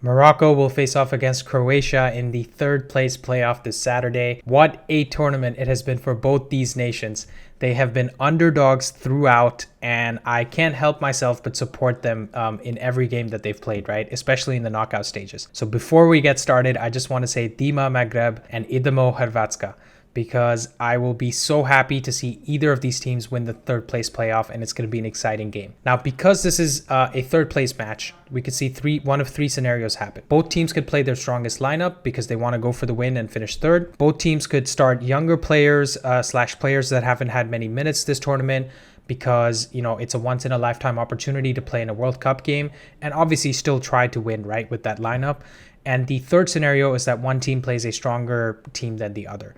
Morocco will face off against Croatia in the third place playoff this Saturday. What a tournament it has been for both these nations. They have been underdogs throughout, and I can't help myself but support them in every game that they've played, right? Especially in the knockout stages. So before we get started, I just want to say DIMA, MAGHREB, and IDEMO, HRVATSKA, because I will be so happy to see either of these teams win the third place playoff, and it's going to be an exciting game. Now, because this is a third place match, we could see one of three scenarios happen. Both teams could play their strongest lineup because they want to go for the win and finish third. Both teams could start younger players / players that haven't had many minutes this tournament, because it's a once in a lifetime opportunity to play in a World Cup game and obviously still try to win, right, with that lineup. And the third scenario is that one team plays a stronger team than the other.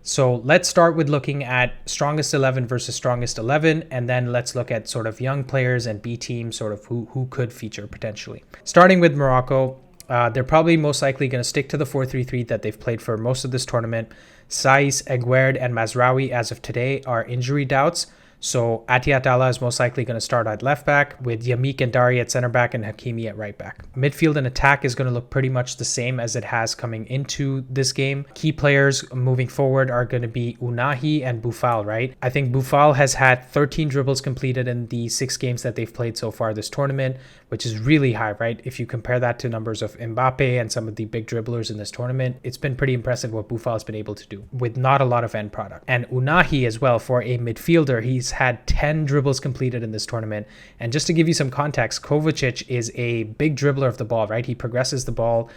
So let's start with looking at strongest 11 versus strongest 11, and then let's look at sort of young players and B teams, sort of who could feature potentially. Starting with Morocco, they're probably most likely going to stick to the 4-3-3 that they've played for most of this tournament. Saiss, Eguerd, and Mazraoui as of today are injury doubts. So Atiatala is most likely going to start at left back, with Yamik and Dari at center back and Hakimi at right back. Midfield and attack is going to look pretty much the same as it has coming into this game. Key players moving forward are going to be Ounahi and Boufal, right? I think Boufal has had 13 dribbles completed in the 6 games that they've played so far this tournament, which is really high, right? If you compare that to numbers of Mbappe and some of the big dribblers in this tournament, it's been pretty impressive what Boufal has been able to do with not a lot of end product. And Ounahi as well, for a midfielder, he's had 10 dribbles completed in this tournament. And just to give you some context, Kovacic is a big dribbler of the ball, right? He progresses the ball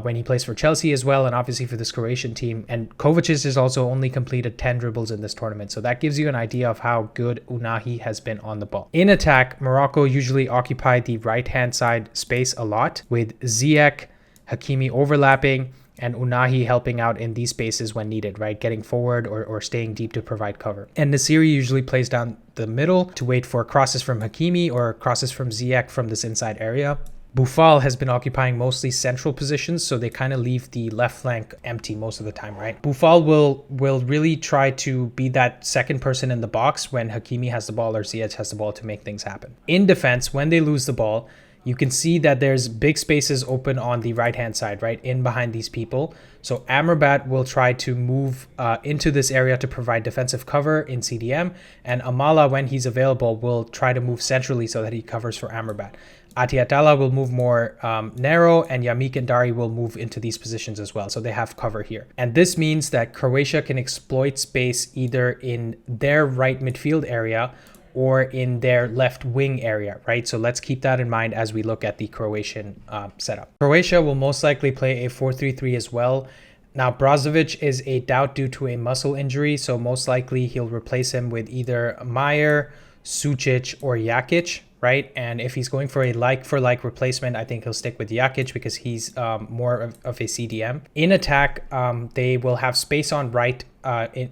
when he plays for Chelsea as well, and obviously for this Croatian team. And Kovacic has also only completed 10 dribbles in this tournament. So that gives you an idea of how good Ounahi has been on the ball. In attack, Morocco usually occupy the right-hand side space a lot, with Ziyech, Hakimi overlapping, and Ounahi helping out in these spaces when needed, right? Getting forward or staying deep to provide cover. And Nasiri usually plays down the middle to wait for crosses from Hakimi or crosses from Ziyech from this inside area. Boufal has been occupying mostly central positions, so they kind of leave the left flank empty most of the time, right? Boufal will really try to be that second person in the box when Hakimi has the ball or Ziyech has the ball to make things happen. In defense, when they lose the ball, you can see that there's big spaces open on the right-hand side, right, in behind these people. So Amrabat will try to move into this area to provide defensive cover in CDM, and Amala, when he's available, will try to move centrally so that he covers for Amrabat. Atiatala will move more narrow, and Yamik and Dari will move into these positions as well, so they have cover here. And this means that Croatia can exploit space either in their right midfield area or in their left wing area, right? So let's keep that in mind as we look at the Croatian setup. Croatia will most likely play a 4-3-3 as well. Now, Brozovic is a doubt due to a muscle injury, so most likely he'll replace him with either Meyer, Sucic, or Jakic, right? And if he's going for a like-for-like replacement, I think he'll stick with Jakic because he's more of a CDM. In attack, they will have space on right in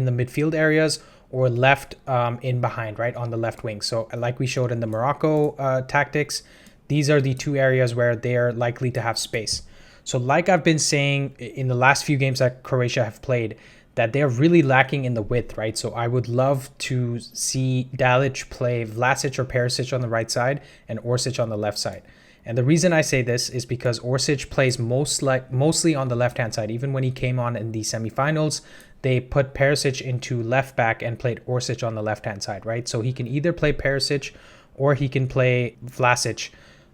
the midfield areas, or left in behind, right, on the left wing. So like we showed in the Morocco tactics, these are the two areas where they're likely to have space. So like I've been saying in the last few games that Croatia have played, that they're really lacking in the width, right? So I would love to see Dalic play Vlasic or Perisic on the right side and Orsic on the left side. And the reason I say this is because Orsic plays mostly on the left-hand side. Even when he came on in the semifinals, they put Perisic into left back and played Orsic on the left-hand side, right? So he can either play Perisic or he can play Vlasic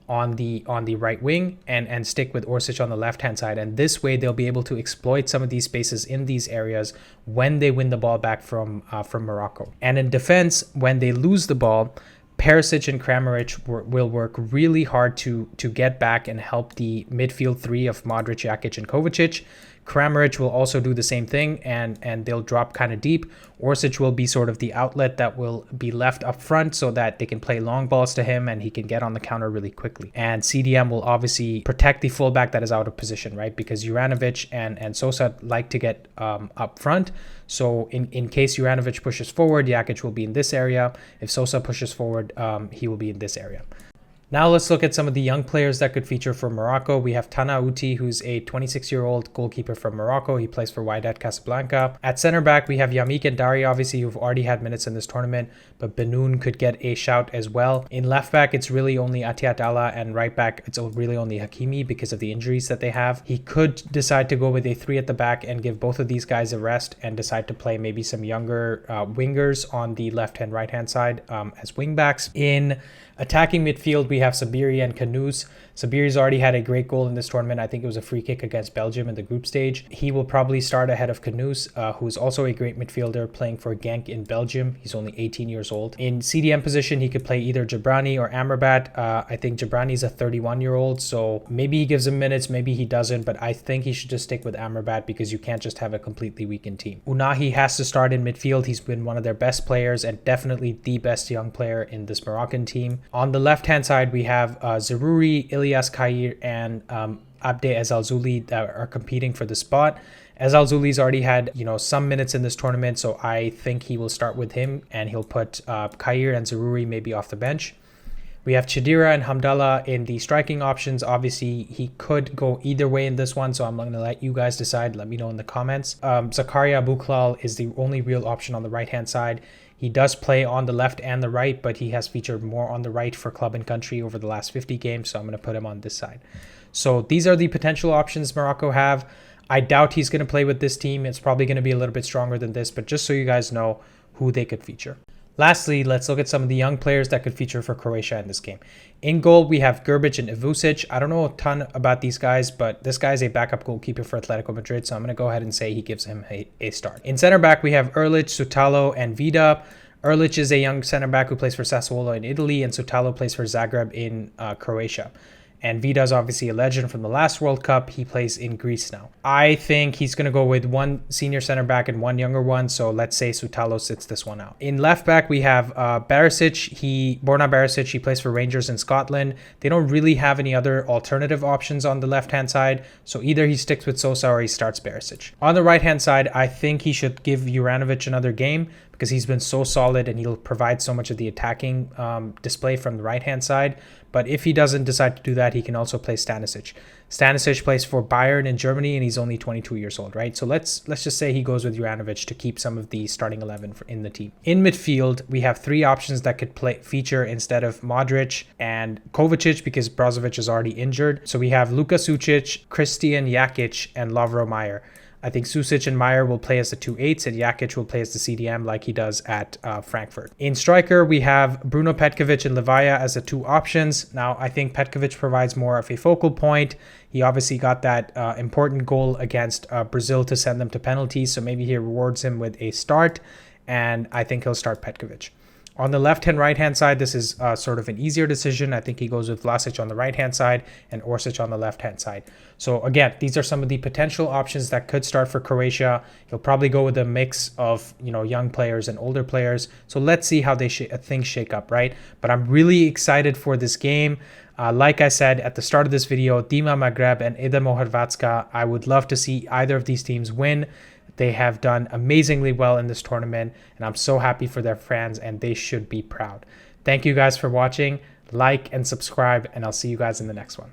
on the right wing and stick with Orsic on the left-hand side. And this way, they'll be able to exploit some of these spaces in these areas when they win the ball back from Morocco. And in defense, when they lose the ball, Perisic and Kramaric will work really hard to get back and help the midfield three of Modric, Jakic, and Kovacic. Kramaric will also do the same thing, and they'll drop kind of deep. Orsic will be sort of the outlet that will be left up front so that they can play long balls to him and he can get on the counter really quickly. And CDM will obviously protect the fullback that is out of position, right? Because Juranovic and Sosa like to get up front. So in case Juranovic pushes forward, Jakic will be in this area. If Sosa pushes forward, he will be in this area. Now let's look at some of the young players that could feature for Morocco. We have Tana Uti, who's a 26-year-old goalkeeper from Morocco. He plays for Wydad Casablanca. At center back, we have Yamik and Dari, obviously, who've already had minutes in this tournament, but Benoun could get a shout as well. In left back, it's really only Atiat Allah, and right back, it's really only Hakimi because of the injuries that they have. He could decide to go with a 3 at the back and give both of these guys a rest and decide to play maybe some younger wingers on the left-hand, right-hand side as wingbacks. In attacking midfield, we have Sabiri and Kanouz. Sabiri's already had a great goal in this tournament. I think it was a free kick against Belgium in the group stage. He will probably start ahead of Kanouz, who's also a great midfielder playing for Genk in Belgium. He's only 18 years old. In CDM position, he could play either Jabrani or Amrabat. I think Jabrani's a 31-year-old, so maybe he gives him minutes, maybe he doesn't, but I think he should just stick with Amrabat because you can't just have a completely weakened team. Unahi has to start in midfield. He's been one of their best players and definitely the best young player in this Moroccan team. On the left-hand side, we have Zarouri, Ilyas Khair, and Abde Ezalzouli that are competing for the spot. Ezalzouli's already had, some minutes in this tournament, so I think he will start with him, and he'll put Khair and Zarouri maybe off the bench. We have Chidira and Hamdallah in the striking options. Obviously, he could go either way in this one, so I'm going to let you guys decide. Let me know in the comments. Zakaria Bouklal is the only real option on the right-hand side. He does play on the left and the right, but he has featured more on the right for club and country over the last 50 games, so I'm going to put him on this side. So these are the potential options Morocco have. I doubt he's going to play with this team. It's probably going to be a little bit stronger than this, but just so you guys know who they could feature. Lastly, let's look at some of the young players that could feature for Croatia in this game. In goal, we have Grbić and Ivusic. I don't know a ton about these guys, but this guy is a backup goalkeeper for Atletico Madrid, so I'm going to go ahead and say he gives him a start. In center back, we have Erlic, Sutalo, and Vida. Erlic is a young center back who plays for Sassuolo in Italy, and Sutalo plays for Zagreb in Croatia. And Vida is obviously a legend from the last World Cup. He plays in Greece now. I think he's going to go with one senior center back and one younger one. So let's say Sutalo sits this one out. In left back, we have Barisic. Borna Barisic, he plays for Rangers in Scotland. They don't really have any other alternative options on the left-hand side. So either he sticks with Sosa or he starts Barisic. On the right-hand side, I think he should give Juranovic another game because he's been so solid and he'll provide so much of the attacking display from the right-hand side. But if he doesn't decide to do that, he can also play Stanisic. Stanisic plays for Bayern in Germany, and he's only 22 years old, right? So let's just say he goes with Juranovic to keep some of the starting 11 in the team. In midfield, we have 3 options that could feature instead of Modric and Kovacic because Brozovic is already injured. So we have Luka Sucic, Christian Jakic, and Lovro Majer. I think Susic and Majer will play as the 2-8s and Jakic will play as the CDM like he does at Frankfurt. In striker, we have Bruno Petkovic and Levaya as the 2 options. Now, I think Petkovic provides more of a focal point. He obviously got that important goal against Brazil to send them to penalties, so maybe he rewards him with a start, and I think he'll start Petkovic. On the left-hand, right-hand side, this is sort of an easier decision. I think he goes with Vlasic on the right-hand side and Orsic on the left-hand side. So again, these are some of the potential options that could start for Croatia. He'll probably go with a mix of young players and older players. So let's see how things shake up, right? But I'm really excited for this game. Like I said at the start of this video, DIMA, MAGHREB, and IDEMO, HRVATSKA, I would love to see either of these teams win. They have done amazingly well in this tournament, and I'm so happy for their fans, and they should be proud. Thank you guys for watching. Like and subscribe, and I'll see you guys in the next one.